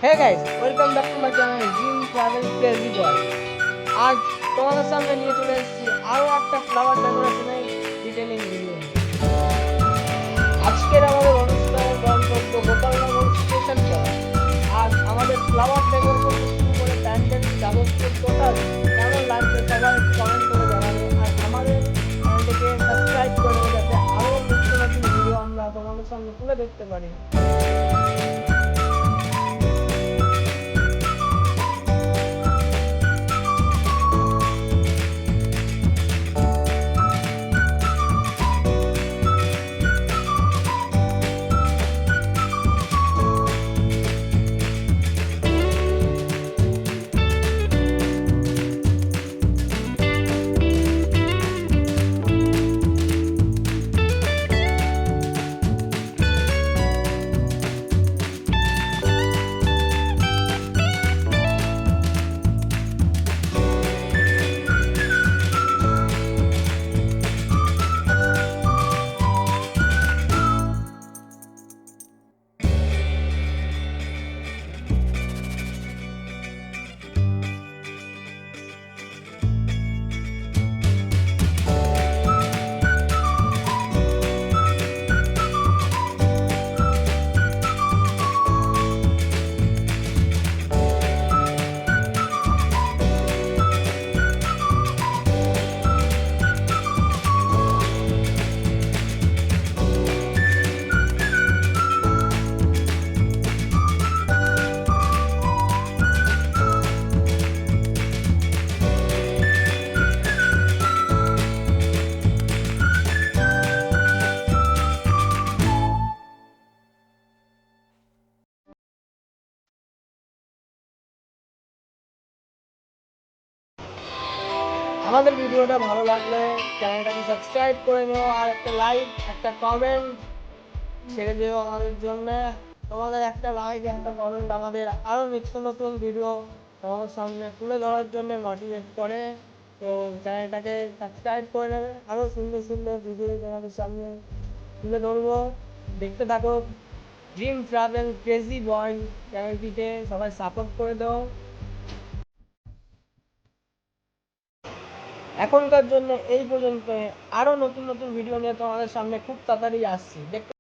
Hey guys, welcome back to my channel Dream Travel Crazy Boy. আজ তোমাদের সামনে নিয়ে চলে এসেছি আরো একটা ফ্লাওয়ার ডেকোরেশনের ডিটেইলিং ভিডিও। আজকের আমাদের অনুষ্ঠানের গন্তব্য গোপালনগর স্টেশন পয়েন্ট। আজ আমাদের ফ্লাওয়ার ডেকোরেশন শুরু করে প্যান্ডেল যাবতীয় টোটাল কেমন লাগছে সবাই কমেন্ট করে জানাবে। আর আমাদের চ্যানেলটিকে সাবস্ক্রাইব করে দেবে যাতে আরো নতুন নতুন ভিডিও আমরা তোমাদের সামনে তুলে দেখতে পারি। আমাদের ভিডিওটা ভালো লাগলে চ্যানেলটাকে সাবস্ক্রাইব করে নিও আর একটা লাইক একটা কমেন্ট ছেড়ে দিও আমাদের জন্য। তোমাদের একটা লাইক একটা কমেন্ট আমাদের আরও নিত্য নতুন ভিডিও তোমাদের সামনে তুলে ধরার জন্য মোটিভেট করে। তো চ্যানেলটাকে সাবস্ক্রাইব করে নেবে, আরও সুন্দর সুন্দর ভিডিও তোমাদের সামনে তুলে ধরবো। দেখতে থাকো ড্রিম ট্রাভেল ক্রেজি বয় চ্যানেলটিকে সবাই সাপোর্ট করে দাও। এখনকার জন্য এই পর্যন্ত, আরও নতুন নতুন ভিডিও নিয়ে তোমাদের সামনে খুব তাড়াতাড়ি আসছি। দেখতে